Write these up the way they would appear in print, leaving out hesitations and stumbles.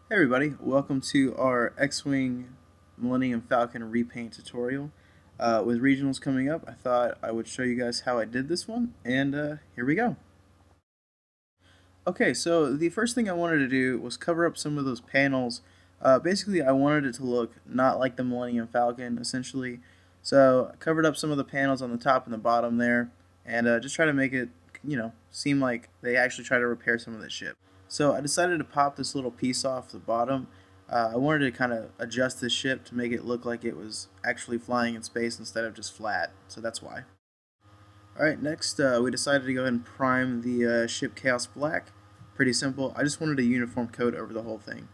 Hey everybody, welcome to our X-Wing Millennium Falcon repaint tutorial. With regionals coming up, I thought I would show you guys how I did this one, and here we go. Okay, so the first thing I wanted to do was cover up some of those panels. Basically, I wanted it to look not like the Millennium Falcon, essentially. So I covered up some of the panels on the top and the bottom there, and just try to make it, seem like they actually try to repair some of the ship. So I decided to pop this little piece off the bottom. I wanted to kind of adjust this ship to make it look like it was actually flying in space instead of just flat, so that's why. Alright, next we decided to go ahead and prime the ship Chaos Black. Pretty simple. I just wanted a uniform coat over the whole thing.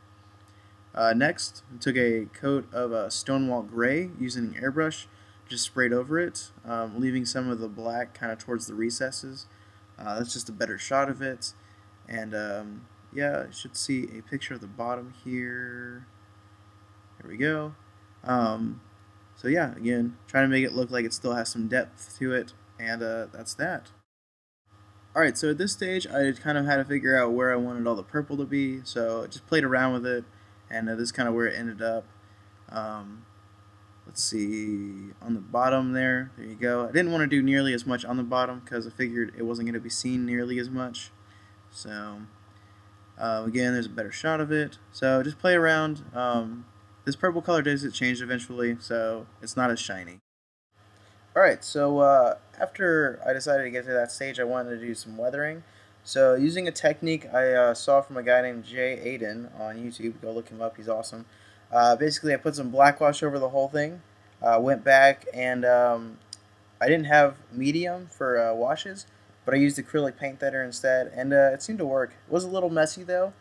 Next, we took a coat of Stonewall Gray using an airbrush, just sprayed over it, leaving some of the black kind of towards the recesses. That's just a better shot of it. And yeah, you should see a picture of the bottom here. There we go. So yeah, again, trying to make it look like it still has some depth to it, and that's that. Alright, so at this stage, I kind of had to figure out where I wanted all the purple to be, so I just played around with it, and this is kind of where it ended up. Um, let's see, on the bottom there you go. I didn't want to do nearly as much on the bottom because I figured it wasn't going to be seen nearly as much. So, again, there's a better shot of it. So just play around. This purple color does get changed eventually, so it's not as shiny. Alright, so after I decided to get to that stage, I wanted to do some weathering. So using a technique I saw from a guy named Jay Aiden on YouTube, go look him up, he's awesome. Basically, I put some black wash over the whole thing, went back, and I didn't have medium for washes, but I used acrylic paint thinner instead, and it seemed to work. It was a little messy though,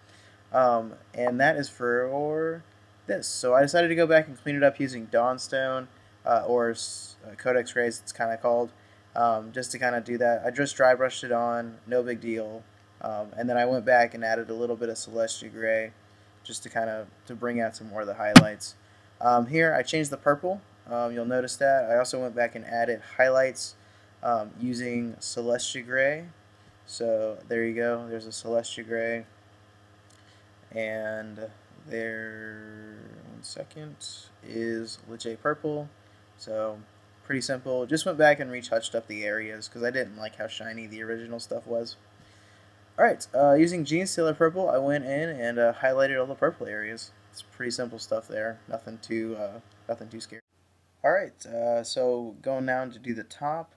and that is for this. So I decided to go back and clean it up using Dawnstone, or Codex Rays, it's kind of called, just to kind of do that. I just dry brushed it on, no big deal, and then I went back and added a little bit of Celestia Gray, just to kind of bring out some more of the highlights. Here I changed the purple. You'll notice that. I also went back and added highlights using Celestia Gray. So there you go. There's a Celestia Gray. And there, one second, is Liche Purple. So pretty simple. Just went back and retouched up the areas because I didn't like how shiny the original stuff was. Alright, using Gene Stealer Purple, I went in and highlighted all the purple areas. It's pretty simple stuff there. Nothing too scary. Alright, so going down to do the top.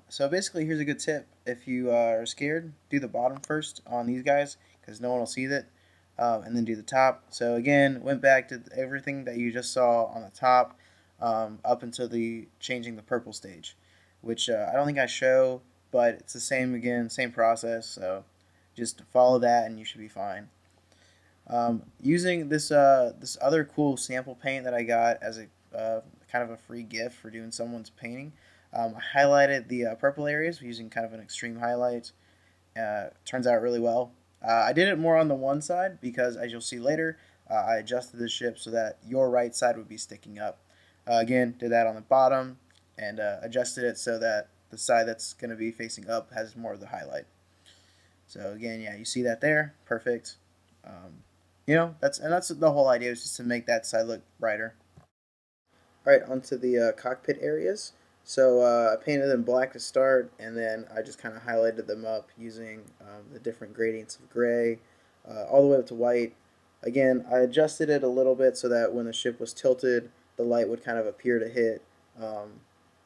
So basically, here's a good tip. If you are scared, do the bottom first on these guys because no one will see it, and then do the top. So again, went back to everything that you just saw on the top up until the changing the purple stage, which I don't think I show, but it's the same again, same process. So just follow that and you should be fine. Using this this other cool sample paint that I got as a kind of a free gift for doing someone's painting. I highlighted the purple areas using kind of an extreme highlight. Turns out really well. I did it more on the one side because, as you'll see later, I adjusted the ship so that your right side would be sticking up. Again, did that on the bottom and adjusted it so that the side that's going to be facing up has more of the highlight. So again, yeah, you see that there, perfect. That's the whole idea, is just to make that side look brighter. All right, onto the cockpit areas. So I painted them black to start, and then I just kind of highlighted them up using the different gradients of gray, all the way up to white. Again, I adjusted it a little bit so that when the ship was tilted, the light would kind of appear to hit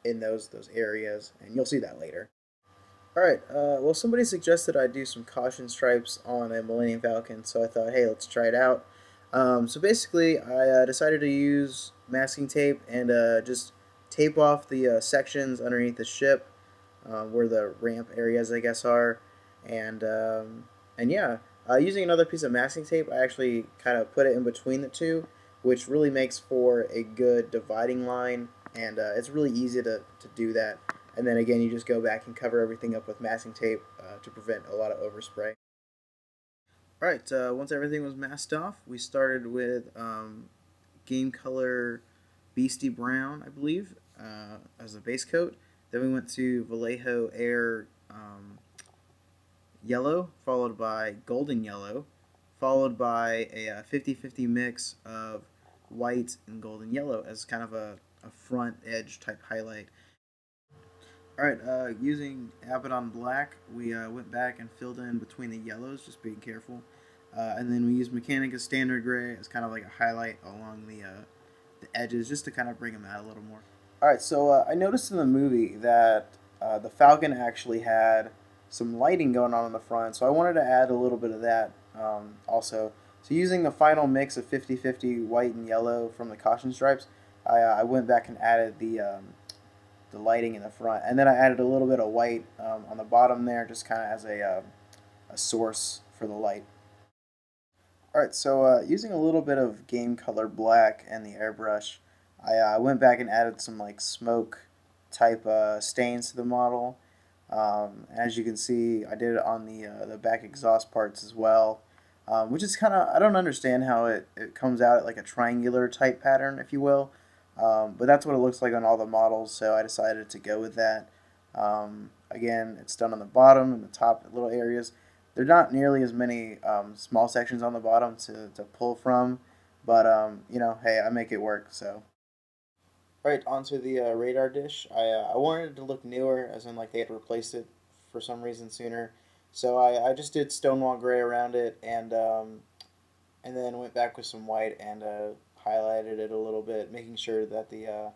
in those areas, and you'll see that later. Alright, well, somebody suggested I do some caution stripes on a Millennium Falcon, so I thought, hey, let's try it out. So basically, I decided to use masking tape and just tape off the sections underneath the ship, where the ramp areas, I guess, are. And yeah, using another piece of masking tape, I actually kind of put it in between the two, which really makes for a good dividing line, and it's really easy to do that. And then again, you just go back and cover everything up with masking tape to prevent a lot of overspray. Alright, once everything was masked off, we started with Game Color Beastie Brown, I believe, as the base coat. Then we went to Vallejo Air Yellow, followed by Golden Yellow, followed by a 50-50 mix of white and gold and yellow as kind of a front edge type highlight. Alright, using Abaddon Black, we went back and filled in between the yellows, just being careful. And then we used Mechanica Standard Gray as kind of like a highlight along the edges, just to kind of bring them out a little more. Alright, so I noticed in the movie that the Falcon actually had some lighting going on in the front, so I wanted to add a little bit of that also. So using the final mix of 50-50 white and yellow from the caution stripes, I went back and added the lighting in the front, and then I added a little bit of white on the bottom there, just kind of as a source for the light. Alright, so using a little bit of game color black and the airbrush, I went back and added some like smoke type stains to the model. As you can see, I did it on the back exhaust parts as well, which is kind of, I don't understand how it comes out at like a triangular type pattern, if you will. But that's what it looks like on all the models, so I decided to go with that. Again, it's done on the bottom and the top little areas. There are not nearly as many small sections on the bottom to pull from, but you know, hey, I make it work. So, right, onto the radar dish. I wanted it to look newer, as in like they had replaced it for some reason sooner. So I just did Stonewall Gray around it, and then went back with some white and highlighted it a little bit, making sure that the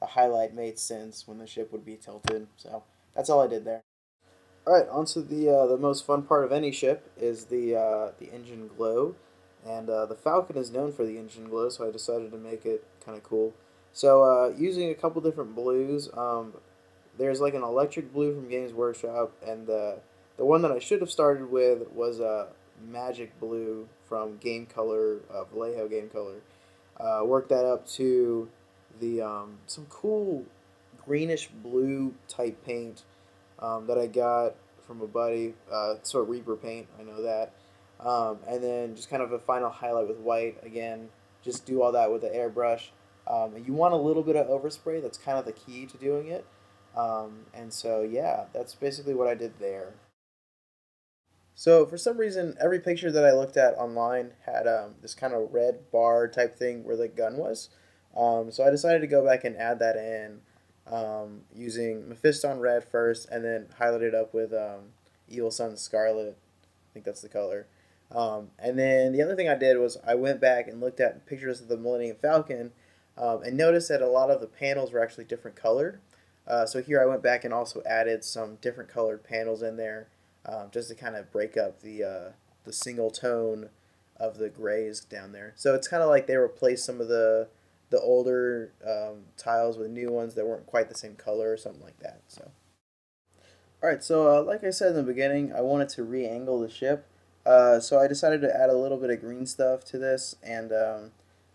highlight made sense when the ship would be tilted. So that's all I did there. All right, onto the most fun part of any ship is the engine glow, and the Falcon is known for the engine glow, so I decided to make it kind of cool. So using a couple different blues, there's like an electric blue from Games Workshop, and the one that I should have started with was a magic blue from Game Color, Vallejo Game Color. Worked that up to the some cool greenish blue type paint that I got from a buddy. Sort of Repaint, I know that. And then just kind of a final highlight with white. Again, just do all that with the airbrush. You want a little bit of overspray. That's kind of the key to doing it. And so yeah, that's basically what I did there. So for some reason, every picture that I looked at online had this kind of red bar type thing where the gun was. So I decided to go back and add that in using Mephiston Red first, and then highlight it up with Evil Sunz Scarlet. I think that's the color. And then the other thing I did was I went back and looked at pictures of the Millennium Falcon and noticed that a lot of the panels were actually different colored. So here I went back and also added some different colored panels in there, just to kind of break up the single tone of the grays down there. So it's kind of like they replaced some of the older tiles with new ones that weren't quite the same color or something like that. So, all right. So like I said in the beginning, I wanted to re-angle the ship. So I decided to add a little bit of green stuff to this, and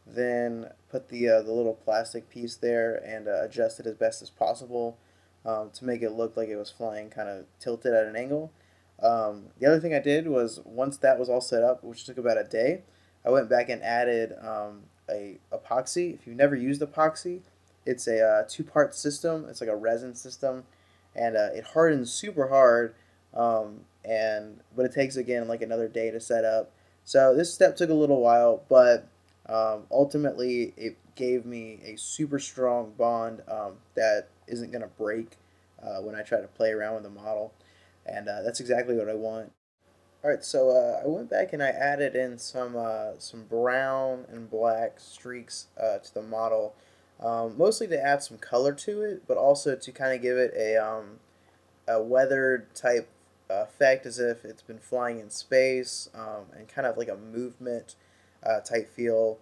then put the little plastic piece there and adjust it as best as possible to make it look like it was flying kind of tilted at an angle. The other thing I did was, once that was all set up, which took about a day, I went back and added a epoxy. If you've never used epoxy, it's a two-part system. It's like a resin system, and it hardens super hard, but it takes, again, like another day to set up. So this step took a little while, but ultimately it gave me a super strong bond that isn't going to break when I try to play around with the model. And that's exactly what I want. Alright, so I went back and I added in some brown and black streaks to the model, mostly to add some color to it, but also to kind of give it a weathered type effect, as if it's been flying in space, and kind of like a movement type feel.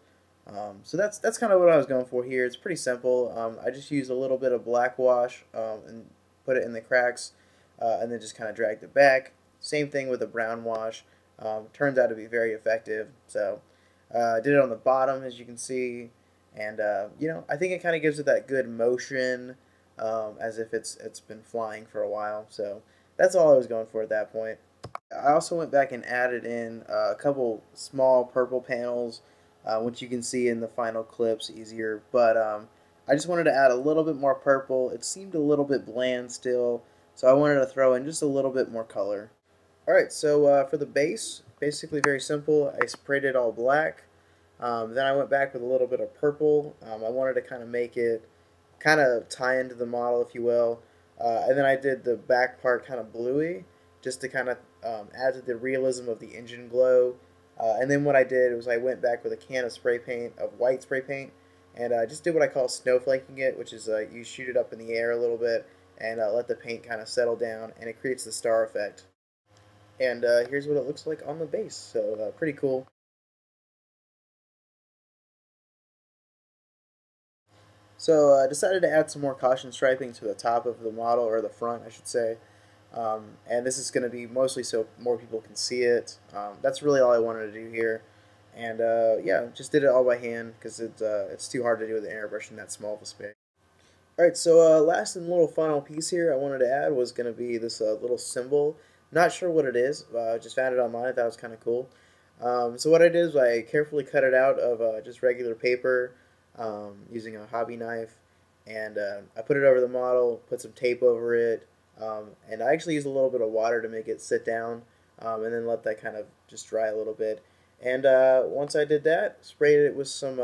So that's kind of what I was going for here. It's pretty simple. I just used a little bit of black wash and put it in the cracks, and then just kind of dragged it back. Same thing with the brown wash. Turns out to be very effective. So I did it on the bottom, as you can see, and you know, I think it kind of gives it that good motion, as if it's been flying for a while. So that's all I was going for at that point. I also went back and added in a couple small purple panels, which you can see in the final clips easier. But I just wanted to add a little bit more purple. It seemed a little bit bland still, so I wanted to throw in just a little bit more color. Alright, so for the base basically very simple. I sprayed it all black. Then I went back with a little bit of purple. I wanted to kind of make it kind of tie into the model, if you will. And then I did the back part kind of bluey, just to kind of add to the realism of the engine glow. And then what I did was I went back with a can of spray paint, of white spray paint, and just did what I call snowflaking it, which is you shoot it up in the air a little bit and let the paint kind of settle down, and it creates the star effect. And here's what it looks like on the base, so pretty cool. So I decided to add some more caution striping to the top of the model, or the front, I should say. And this is going to be mostly so more people can see it. That's really all I wanted to do here. And yeah, just did it all by hand because it's too hard to do with an airbrush in that small of a space. Alright, so last and little final piece here I wanted to add was going to be this little symbol. Not sure what it is, just found it online, I thought it was kind of cool. So what I did is I carefully cut it out of just regular paper using a hobby knife, and I put it over the model, put some tape over it, and I actually used a little bit of water to make it sit down, and then let that kind of just dry a little bit. And once I did that, sprayed it with some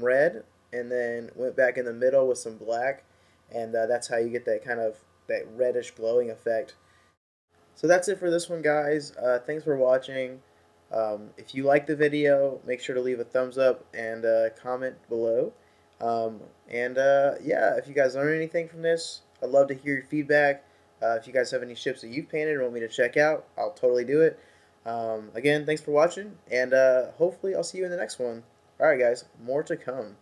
red, and then went back in the middle with some black, and that's how you get that kind of that reddish glowing effect. So that's it for this one, guys. Thanks for watching. If you like the video, make sure to leave a thumbs up and comment below. Yeah, if you guys learned anything from this, I'd love to hear your feedback. If you guys have any ships that you've painted and want me to check out, I'll totally do it. Again, thanks for watching, and hopefully I'll see you in the next one. Alright guys, more to come.